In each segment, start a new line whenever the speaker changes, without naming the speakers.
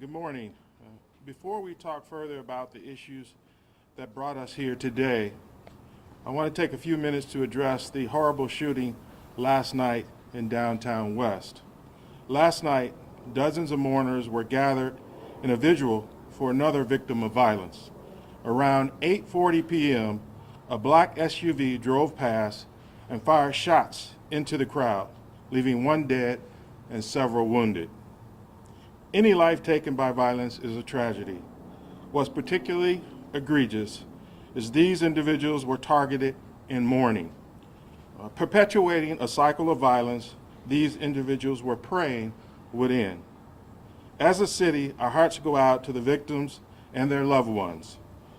Good morning. Before we talk further about the issues that brought us here today, I want to take a few minutes to address the horrible shooting last night in downtown West. Last night, dozens of mourners were gathered in a vigil for another victim of violence. Around 8:40 p.m., a black SUV drove past and fired shots into the crowd, leaving one dead and several wounded. Any life taken by violence is a tragedy. What's particularly egregious is these individuals were targeted in mourning. Perpetuating a cycle of violence these individuals were praying would end. As a city, our hearts go out to the victims and their loved ones.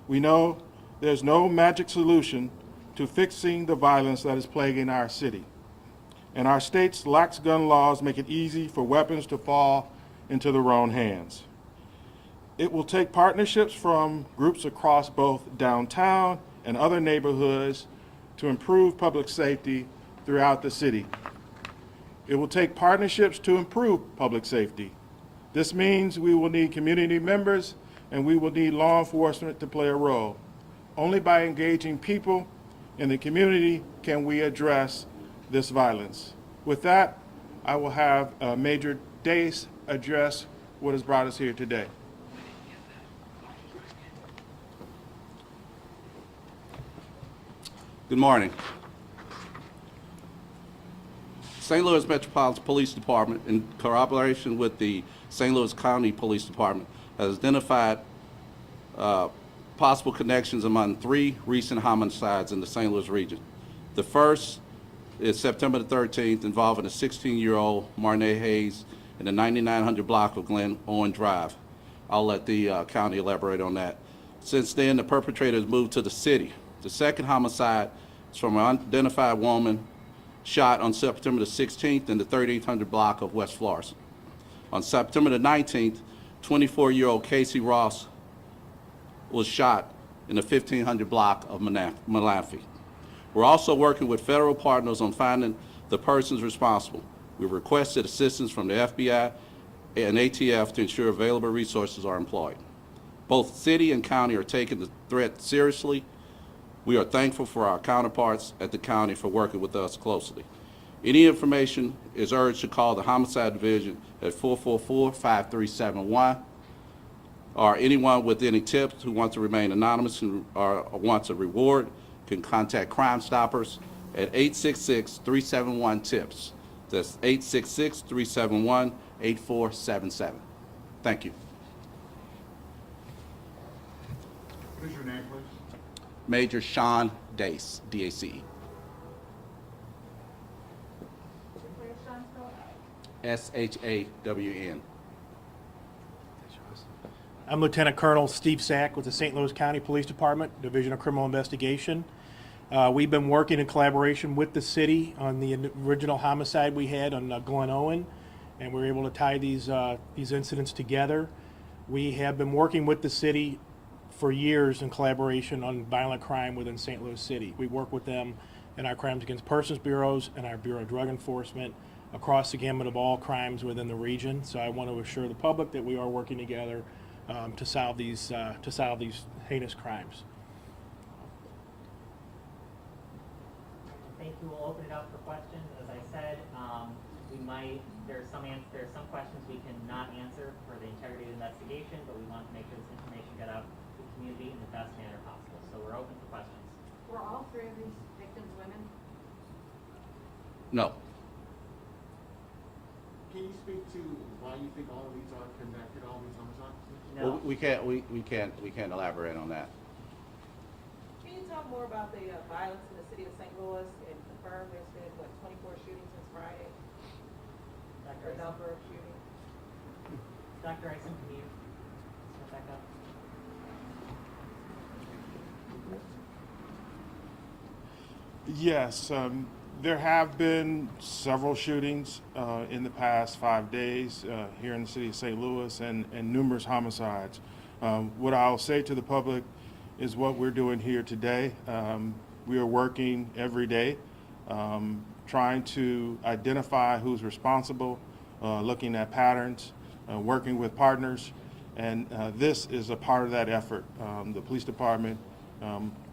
We know there's no magic solution to fixing the violence that is plaguing our city. And our state's lax gun laws make it easy for weapons to fall into the wrong hands. It will take partnerships from groups across both downtown and other neighborhoods to improve public safety throughout the city. It will take partnerships to improve public safety. This means we will need community members and we will need law enforcement to play a role. Only by engaging people in the community can we address this violence. With that, I will have Major Dace address what has brought us here today.
Good morning. St. Louis Metropolitan Police Department, in collaboration with the St. Louis County Police Department, has identified possible connections among 3 recent homicides in the St. Louis region. The first is September the 13th, involving a 16-year-old Marnay Haynes in the 9900 block of Glen Owen Drive. I'll let the county elaborate on that. Since then, the perpetrator has moved to the city. The second homicide is from an unidentified woman shot on September the 16th in the 1300 block of West Florissant. On September the 19th, 24-year-old Casey Ross was shot in the 1500 block of Mullanphy. We're also working with federal partners on finding the persons responsible. We requested assistance from the FBI and ATF to ensure available resources are employed. Both city and county are taking the threat seriously. We are thankful for our counterparts at the county for working with us closely. Any information is urged to call the Homicide Division at 444-5371, or anyone with any tips who wants to remain anonymous or wants a reward can contact Crime Stoppers at 866-371-TIPS. That's 866-371-8477. Thank you.
What is your name, please?
Major Sean Dace, D-A-C-E.
Where's Sean spelled?
S-H-A-W-N.
I'm Lieutenant Colonel Steve Sack with the St. Louis County Police Department, Division of Criminal Investigation. We've been working in collaboration with the city on the original homicide we had on Glen Owen, and we were able to tie these incidents together. We have been working with the city for years in collaboration on violent crime within St. Louis City. We work with them in our Crimes Against Persons bureaus and our Bureau of Drug Enforcement across the gamut of all crimes within the region. So I want to assure the public that we are working together to solve these heinous crimes.
Thank you. We'll open it up for questions. As I said, there's some questions we cannot answer for the integrity of the investigation, but we want to make sure this information get out to the community in the best manner possible. So we're open for questions.
Were all 3 of these victims women?
No.
Can you speak to why you think all of these are connected, all these homicides?
No.
Well, we can't elaborate on that.
Can you talk more about the violence in the city of St. Louis and confirm there's been, 24 shootings since Friday?
Dr.
The
Ison,
number of shootings?
Dr. Ison, can you step back up?
Yes, there have been several shootings in the past 5 days here in the city of St. Louis and numerous homicides. What I'll say to the public is what we're doing here today. We are working every day, trying to identify who's responsible, looking at patterns, working with partners, And this is a part of that effort. The police department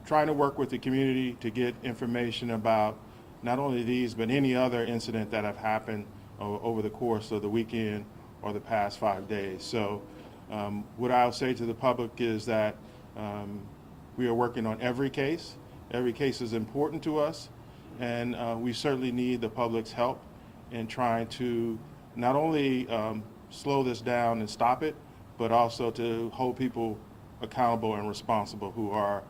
trying to work with the community to get information about not only these, but any other incident that have happened over the course of the weekend or the past 5 days. So what I'll say to the public is that we are working on every case. Every case is important to us, and we certainly need the public's help in trying to not only slow this down and stop it, but also to hold people accountable and responsible who are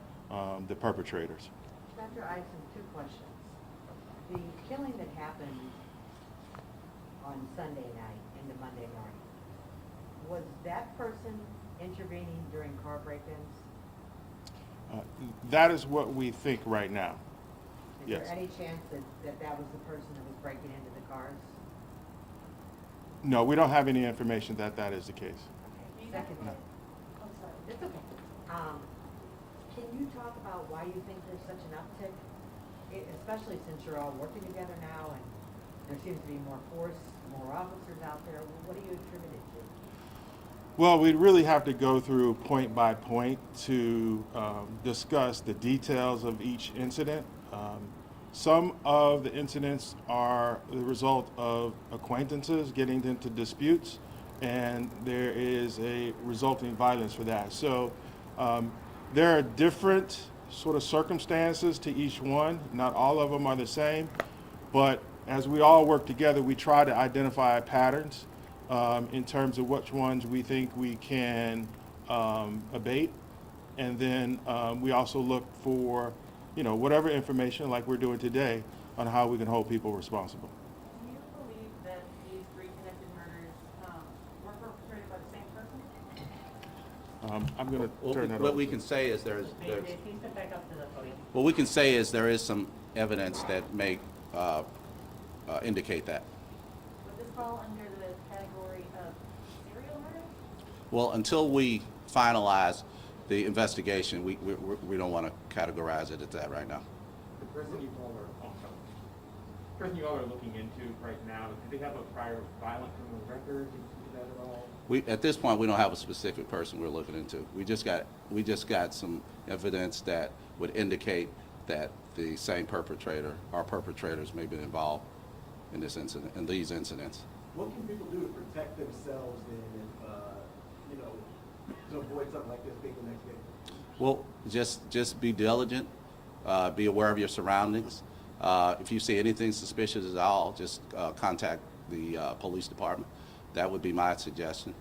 the perpetrators.
Dr. Eisen, two questions. The killing that happened on Sunday night into Monday morning, was that person intervening during car break-ins?
That is what we think right now.
Is
Yes.
there any chance that was the person that was breaking into the cars?
No, we don't have any information that that is the case.
Okay. Secondly,
I'm sorry.
it's okay. Can you talk about why you think there's such an uptick? Especially since you're all working together now and there seems to be more force, more officers out there. What do you attribute it to?
Well, we'd really have to go through point by point to discuss the details of each incident. Some of the incidents are the result of acquaintances getting into disputes, and there is a resulting violence for that. So there are different sort of circumstances to each one. Not all of them are the same, but as we all work together, we try to identify patterns in terms of which ones we think we can abate. And then we also look for, whatever information like we're doing today on how we can hold people responsible.
Do you believe that these three connected murders were perpetrated by the same person?
I'm going to turn that
What
over.
we can say is there's
Can you step back up to the podium?
what we can say is there is some evidence that may indicate that.
Would this fall under the category of serial murder?
Well, until we finalize the investigation, we don't want to categorize it as that right now.
The person you all are looking into right now, do they have a prior violent criminal record? Do you see that at all?
At this point, we don't have a specific person we're looking into. We just got some evidence that would indicate that the same perpetrator or perpetrators may be involved in this incident, in these incidents.
What can people do to protect themselves and, to avoid something like this being the next day?
Well, just be diligent, be aware of your surroundings. If you see anything suspicious at all, just contact the police department. That would be my suggestion.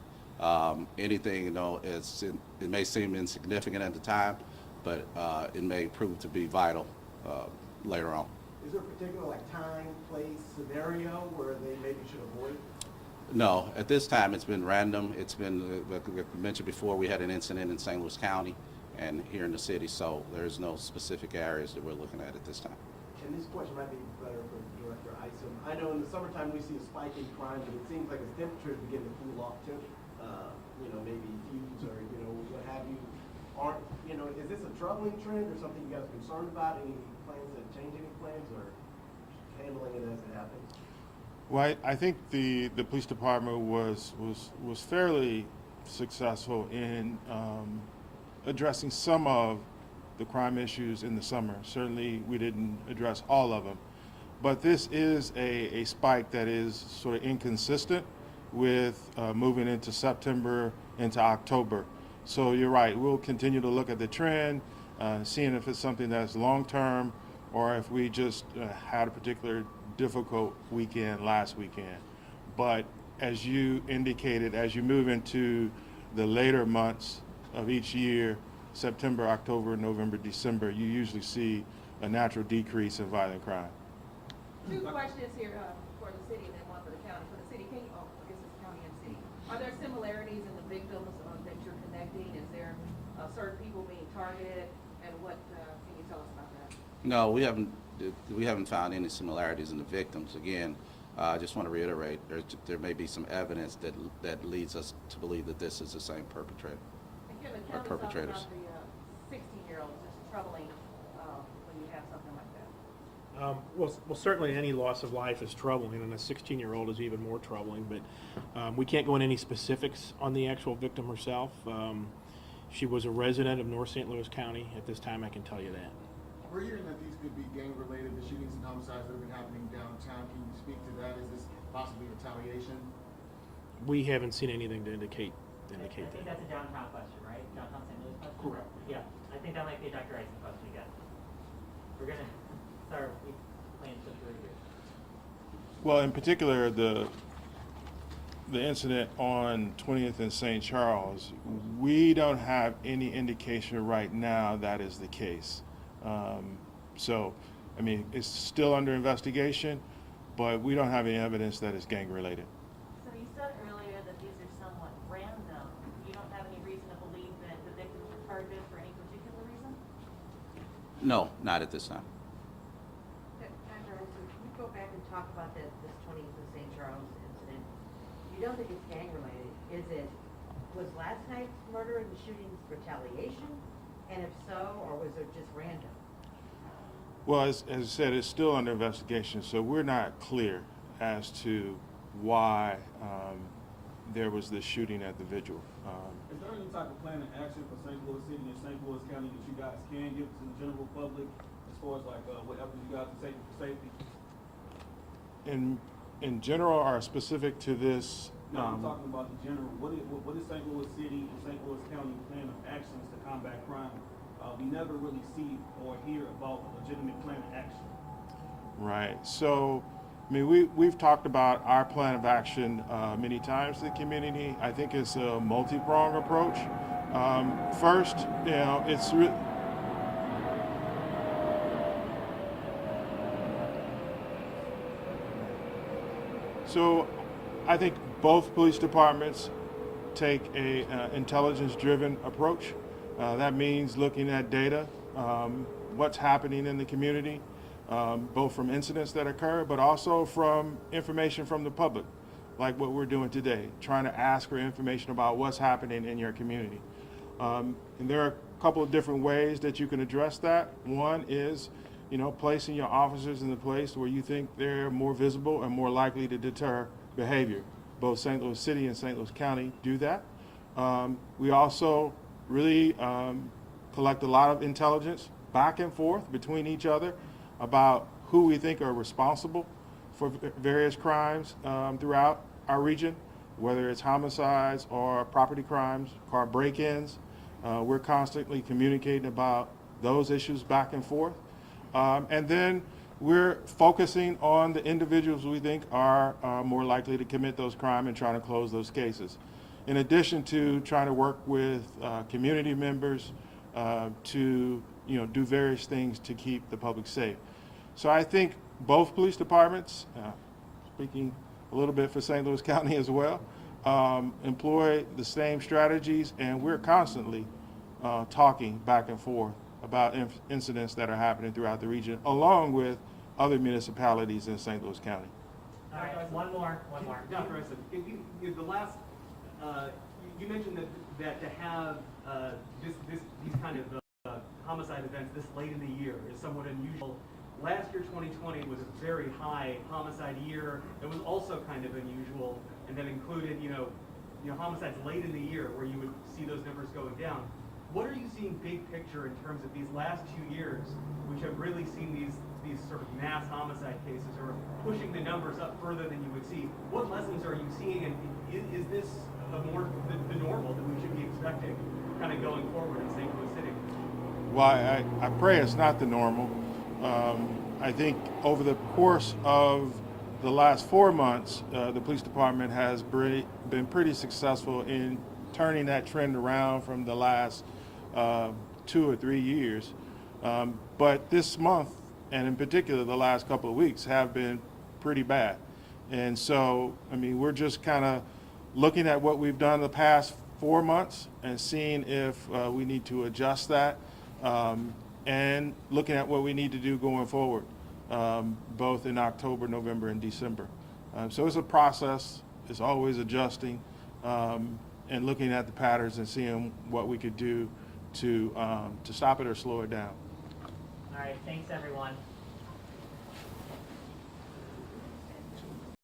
Anything, it may seem insignificant at the time, but it may prove to be vital later on.
Is there a particular time, place, scenario where they maybe should avoid it?
No, at this time it's been random. It's been, like I mentioned before, we had an incident in St. Louis County and here in the city, so there's no specific areas that we're looking at this time.
And this question might be better for Director Isom. I know in the summertime we see a spike in crime, but it seems like as temperatures begin to cool off too, maybe feuds or, what have you, is this a troubling trend or something you guys are concerned about? Any plans to change any plans or handling it as it happens?
Well, I think the police department was fairly successful in addressing some of the crime issues in the summer. Certainly, we didn't address all of them, but this is a spike that is sort of inconsistent with moving into September, into October. So you're right. We'll continue to look at the trend, seeing if it's something that's long-term or if we just had a particular difficult weekend last weekend. But as you indicated, as you move into the later months of each year, September, October, November, December, you usually see a natural decrease in violent crime.
Two questions here for the city and then one for the county. For the city, I guess it's county and city. Are there similarities in the victims that you're connecting? Is there certain people being targeted? And what can you tell us about that?
No, we haven't found any similarities in the victims. Again, I just want to reiterate, there may be some evidence that leads us to believe that this is the same perpetrator.
And Kevin,
Or
tell us
perpetrators.
about the 16-year-olds. It's troubling when you have something like that.
Well, certainly any loss of life is troubling, and a 16-year-old is even more troubling, but we can't go into any specifics on the actual victim herself. She was a resident of North St. Louis County. At this time, I can tell you that.
We're hearing that these could be gang-related, the shootings and homicides that have been happening downtown. Can you speak to that? Is this possibly retaliation?
We haven't seen anything to indicate
I think
that.
that's a downtown question, right? Downtown St. Louis question?
Correct.
Yeah, I think that might be a Dr. Eisen question again. We're gonna start playing switch here.
Well, in particular, the incident on 20th and St. Charles, we don't have any indication right now that is the case. So, I mean, it's still under investigation, but we don't have any evidence that it's gang-related.
So you said earlier that these are somewhat random. You don't have any reason to believe that the victims were targeted for any particular reason?
No, not at this time.
Dr. Olson, can you go back and talk about this 20th and St. Charles incident? You don't think it's gang-related. Was last night's murder and the shootings retaliation? And if so, or was it just random?
Well, as I said, it's still under investigation, so we're not clear as to why there was this shooting at the vigil.
Is there any type of plan of action for St. Louis City and St. Louis County that you guys can give to the general public as far as like what efforts you guys are taking for safety?
In general, or specific to this?
No, I'm talking about the general. What is St. Louis City and St. Louis County plan of actions to combat crime? We never really see or hear about a legitimate plan of action.
Right. So, I mean, we've talked about our plan of action many times to the community. I think it's a multi-pronged approach. First, you know, it's so I think both police departments take a intelligence-driven approach. That means looking at data, what's happening in the community, both from incidents that occur, but also from information from the public, like what we're doing today, trying to ask for information about what's happening in your community. And there are a couple of different ways that you can address that. One is, you know, placing your officers in the place where you think they're more visible and more likely to deter behavior. Both St. Louis City and St. Louis County do that. We also really collect a lot of intelligence back and forth between each other about who we think are responsible for various crimes throughout our region, whether it's homicides or property crimes, car break-ins. We're constantly communicating about those issues back and forth. And then we're focusing on the individuals we think are more likely to commit those crimes and trying to close those cases. In addition to trying to work with community members to, you know, do various things to keep the public safe. So I think both police departments, speaking a little bit for St. Louis County as well, employ the same strategies, and we're constantly talking back and forth about incidents that are happening throughout the region, along with other municipalities in St. Louis County.
All right, one more.
Dr. Eisen, the last, you mentioned that to have these kind of homicide events this late in the year is somewhat unusual. Last year, 2020, was a very high homicide year. It was also kind of unusual, and that included, you know, homicides late in the year where you would see those numbers going down. What are you seeing big picture in terms of these last 2 years, which have really seen these sort of mass homicide cases, or pushing the numbers up further than you would see? What lessons are you seeing, and is this more the normal that we should be expecting kind of going forward in St. Louis City?
Well, I pray it's not the normal. I think over the course of the last 4 months, the police department has been pretty successful in turning that trend around from the last 2 or 3 years. But this month, and in particular the last couple of weeks, have been pretty bad. And so, I mean, we're just kind of looking at what we've done the past 4 months and seeing if we need to adjust that, and looking at what we need to do going forward, both in October, November, and December. So it's a process. It's always adjusting and looking at the patterns and seeing what we could do to stop it or slow it down.
All right, thanks everyone.